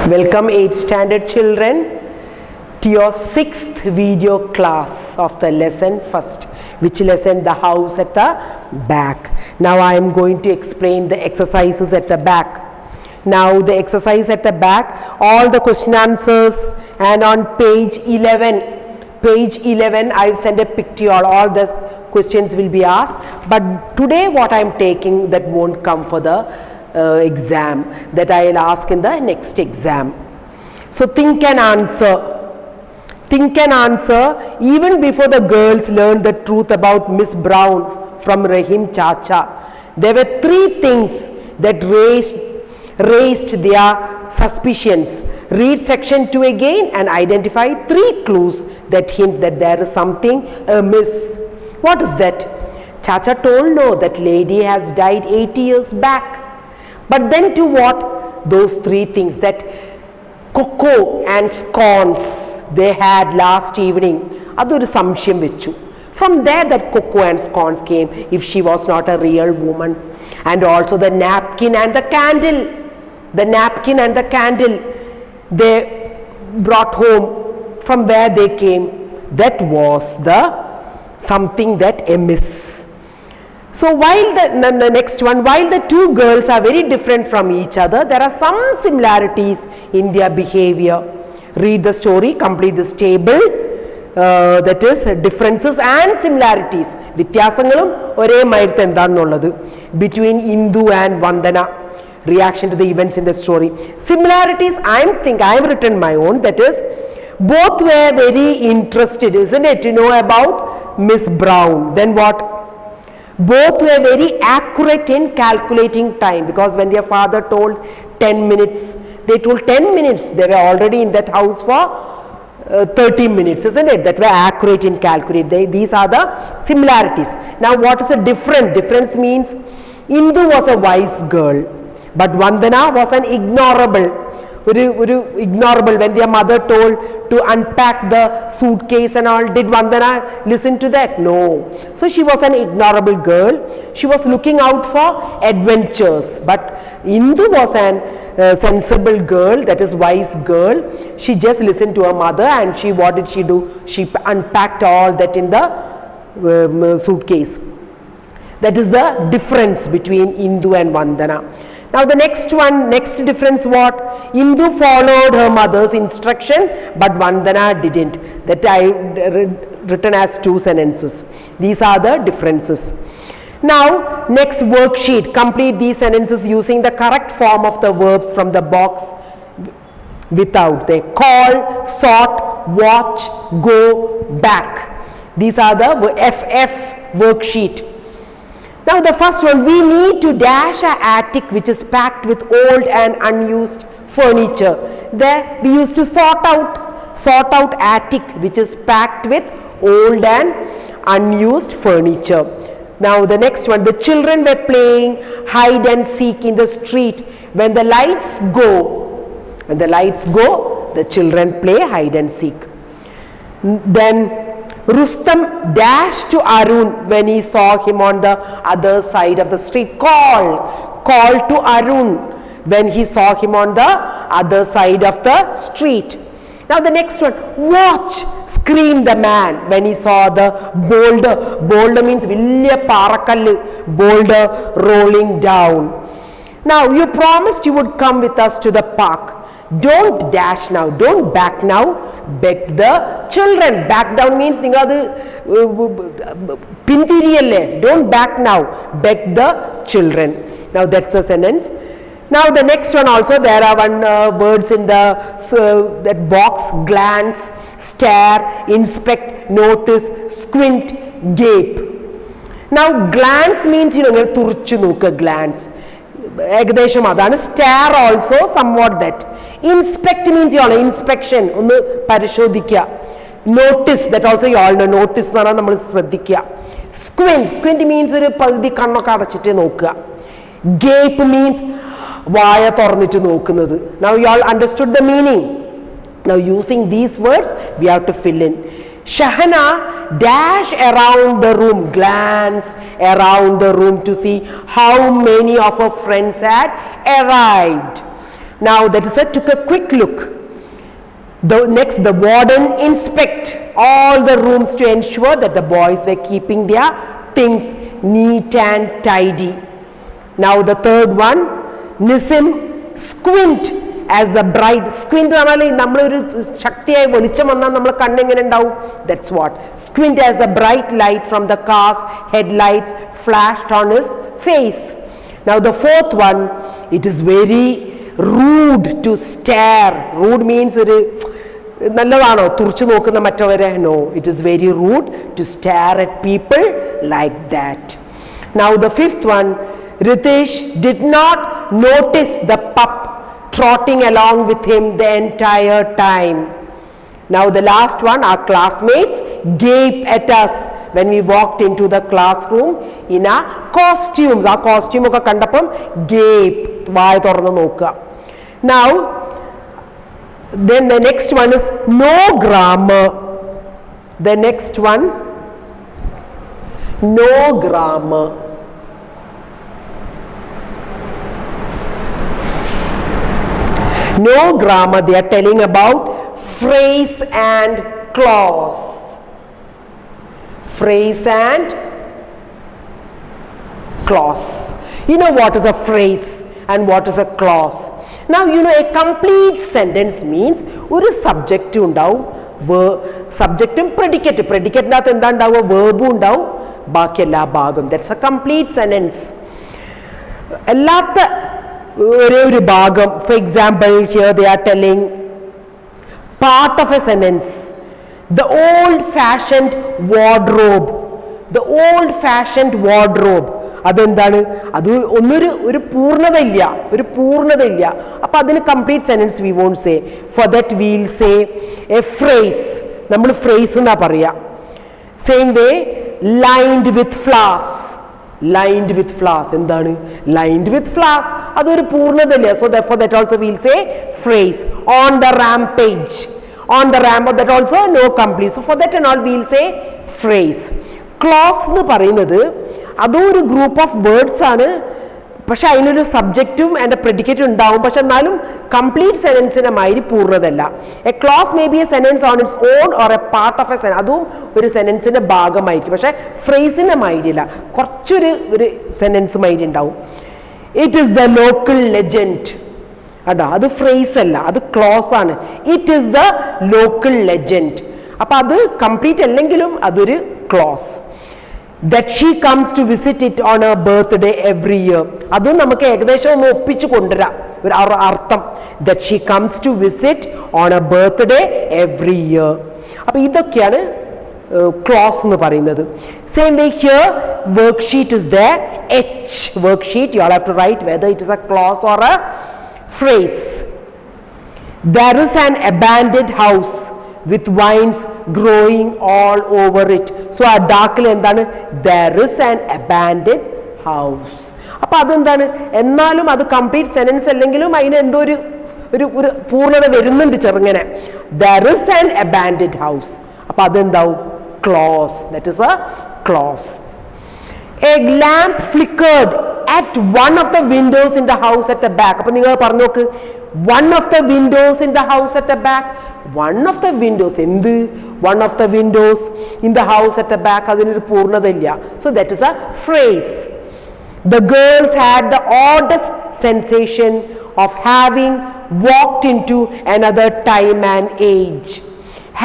Welcome 8th standard children to your 6th video class of the lesson first. Which lesson? The house at the back. Now I am going to explain the exercises at the back. Now the exercise at the back, all the question answers, and on page 11 I have sent a picture, all the questions will be asked, but today what I am taking that won't come for the exam, that I will ask in the next exam. So think and answer. Think and answer. Even before the girls learned the truth about Miss Brown from Rahim Chacha, there were 3 things that raised their suspicions. Read section 2 again and identify 3 clues that hint that there is something amiss. What is that? Chacha told no, that lady has died 80 years back. But then to what? Those 3 things, that cocoa and scones they had last evening. Adoru samshyam vechu. From there that cocoa and scones came, if she was not a real woman. And also the napkin and the candle. The napkin and the candle they brought home. From where they came? That was the something that amiss. So while the next one, while the 2 girls are very different from each other, there are some similarities in their behavior. Read the story, complete this table, that is differences and similarities. Vityasangalum ore mayirthu endannulladu between Indu and Vandana. Reaction to the events in the story. Similarities, I have written my own, that is both were very interested, isn't it, to know about Miss Brown. Then what? Both were very accurate in calculating time, because when their father told 10 minutes, they told 10 minutes. They were already in that house for 30 minutes, isn't it? That were accurate in calculating. These are the similarities. Now what is the difference? Difference means Indu was a wise girl, but Vandana was an ignorable. When their mother told to unpack the suitcase and all, did Vandana listen to that? No. So she was an ignorable girl. She was looking out for adventures. But Indu was an sensible girl, that is wise girl. She just listened to her mother, and what did she do? She unpacked all that in the suitcase. That is the difference between Indu and Vandana. Now the next difference what? Indu followed her mother's instruction, but Vandana didn't. That I written as 2 sentences. These are the differences. Now next worksheet, complete these sentences using the correct form of the verbs from the box without. They call, sought, watch, go, back. These are the FF worksheet. Now the first one, we need to dash an attic which is packed with old and unused furniture. There we used to sort out attic which is packed with old and unused furniture. Now the next one, the children were playing hide and seek in the street. When the lights go, the children play hide and seek. Then Rustam dashed to Arun when he saw him on the other side of the street. Call to Arun when he saw him on the other side of the street. Now the next one, watch, screamed the man when he saw the boulder. Boulder means villiya parakallu, boulder rolling down. Now you promised you would come with us to the park. Don't dash now, don't back now, begged the children. Back down means don't back now, begged the children. Now that's the sentence. Now the next one also, there are words in that box: glance, stare, inspect, notice, squint, gape. Now glance means glance. Stare also somewhat that. Inspect means inspection, notice, that also you all know, notice. Squint means gape means now you all understood the meaning. Now using these words we have to fill in. Shahana dashed around the room, glanced around the room to see how many of her friends had arrived. Now that is took a quick look. Next, the warden inspect all the rooms to ensure that the boys were keeping their things neat and tidy. Now the third one, Nissim squint as the bright squint. That's what squint as the bright light from the car's headlights flashed on his face. Now the fourth one, it is very rude to stare. Rude means no, it is very rude to stare at people like that. Now the fifth one, Ritesh did not notice the pup trotting along with him the entire time. Now the last one, our classmates gape at us when we walked into the classroom in our costumes. Our costume oka kandapam gape, vaay thornu nokka. Now then the next one is no grammar. The next one, no grammar. No grammar, they are telling about phrase and clause. Phrase and clause. You know what is a phrase and what is a clause. Now you know a complete sentence means one subject undavu, subject and predicate. Predicate nath endha undavu, verb undavu, baaki ella bhagam. That's a complete sentence. Allatha oru bhagam. For example, here they are telling part of a sentence. The old-fashioned wardrobe. The old-fashioned wardrobe. അതെന്താണ്? അത് ഒരു പൂർണ്ണതയില്ല, ഒരു പൂർണ്ണതയില്ല. അപ്പോൾ അതിന് complete sentence we won't say. For that will say a phrase. നമ്മൾ phrase എന്നാ പറയാ. Same way lined with flowers. Lined with flowers എന്താണ്? ലൈൻഡ് വിത്ത് ഫ്ലവേഴ്സ് അതൊരു പൂർണ്ണതയില്ല. So for that also will say phrase. On the rampage. On the ramp, that also no complete. So for that and all we will say phrase. Clause എന്ന് പറയുന്നത് അതൊരു group of words ആണ്. പക്ഷെ അതിനൊരു സബ്ജക്റ്റും and പ്രെഡിക്കേറ്റും ഉണ്ടാവും. പക്ഷെ എന്നാലും complete സെന്റൻസിന്റെ മാതിരി പൂർണ്ണതല്ല. A clause may be a sentence on its own or a part of a sentence. അതും ഒരു സെന്റൻസിന്റെ ഭാഗമായിരിക്കും. പക്ഷെ ഫ്രേസിന്റെ മാതിരിയില്ല, കുറച്ചൊരു സെന്റൻസ് മാതിരി ഉണ്ടാവും. It is the local legend. അതാ അത് ഫ്രേസ് അല്ല, അത് ക്ലോസ് ആണ്. It is the local legend. അപ്പൊ അത് കംപ്ലീറ്റ് അല്ലെങ്കിലും അതൊരു clause. That she comes to visit it on a birthday every year. അതും നമുക്ക് ഏകദേശം ഒന്ന് ഒപ്പിച്ച് കൊണ്ടുവരാം ഒരു അർത്ഥം. That she comes to visit on a birthday every year. അപ്പൊ ഇതൊക്കെയാണ് ക്ലോസ് എന്ന് പറയുന്നത്. Same way here worksheet is the H worksheet. You all have to write whether it is a clause or a phrase. There is an abandoned house with vines growing all over it. So ആ ഡാക്കിൽ എന്താണ്? There is an abandoned house. അപ്പൊ അതെന്താണ്? എന്നാലും അത് complete sentence അല്ലെങ്കിലും അതിന് എന്തോ ഒരു പൂർണ്ണത വരുന്നുണ്ട് ചെറുങ്ങനെ. There is an abandoned house. അപ്പൊ അതെന്താവും? Clause. That is a clause. A lamp flickered at one of the windows in the house at the back. അപ്പോൾ നിങ്ങൾ പറഞ്ഞു നോക്ക്, one of the windows in the house at the back. One of the windows എന്ത്? One of the windows in the house at the back. അതിനൊരു പൂർണ്ണതയില്ല. So that is a phrase. The girls had the oddest sensation of having walked into another time and age.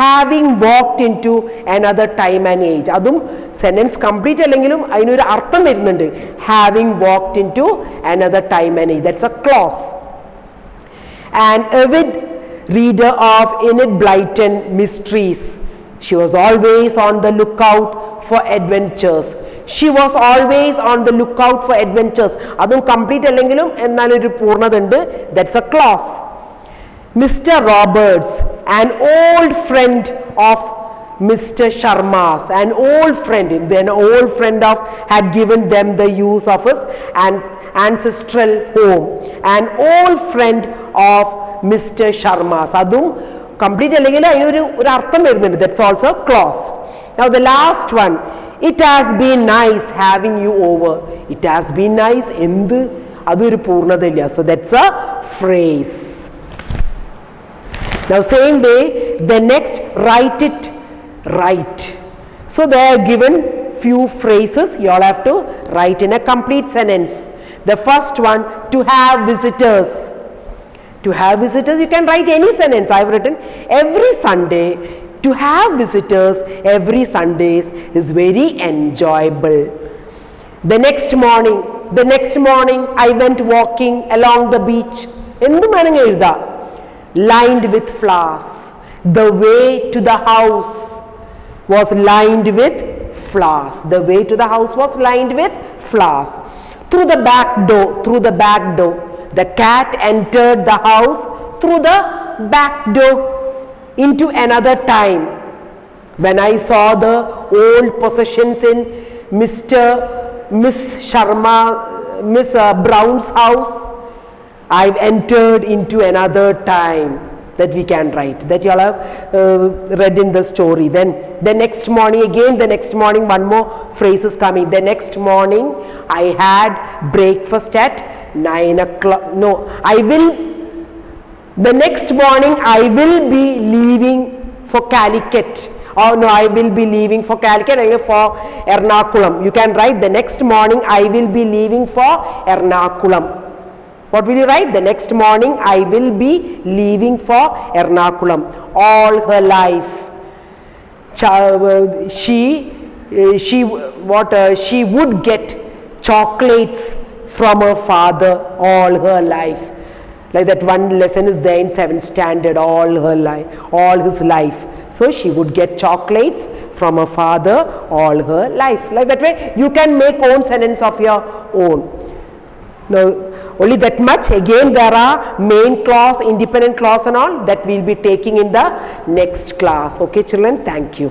Having walked into another time and age. അതും sentence complete അല്ലെങ്കിലും അതിനൊരു അർത്ഥം വരുന്നുണ്ട്. Having walked into another time and age. That's a clause. An avid reader of Enid Blyton mysteries, she was always on the lookout for adventures. She was always on the lookout for adventures. അതും complete അല്ലെങ്കിലും എന്നാലൊരു പൂർണ്ണത ഉണ്ട്. That's a clause. Mr. Roberts, an old friend of Mr. Sharma's, an old friend of had given them the use of his ancestral home. An old friend of Mr. Sharma's. അതും complete അല്ലെങ്കിൽ അതിനൊരു അർത്ഥം വരുന്നുണ്ട്. That's also a clause. Now the last one, it has been nice having you over. It has been nice. എന്ത് adoru poornadilla. So that's a phrase. Now same way, the next, write it right. So they are given few phrases, you all have to write in a complete sentence. The first one, to have visitors. To have visitors, you can write any sentence. I have written every Sunday. To have visitors every Sundays is very enjoyable. The next morning I went walking along the beach. എന്ത് വേണമെങ്കിൽ എഴുതാം. Lined with flowers. The way to the house was lined with flowers. The way to the house was lined with flowers. Through the back door, the cat entered the house through the back door into another time. When I saw the old possessions in Miss Brown's house, I've entered into another time. That we can write, that you all have read in the story. Then the next morning, one more phrase is coming. The next morning I had breakfast at 9 o'clock. No, the next morning I will be leaving for Calicut. Oh no, I will be leaving for Calicut and for Ernakulam. You can write, the next morning I will be leaving for Ernakulam. What will you write? The next morning I will be leaving for Ernakulam. All her life, she would get chocolates from her father all her life. Like that one lesson is there in 7th standard, all his life. So she would get chocolates from her father all her life. Like that way you can make own sentence of your own. Now only that much. Again there are main clause, independent clause and all that we will be taking in the next class. Okay children, thank you.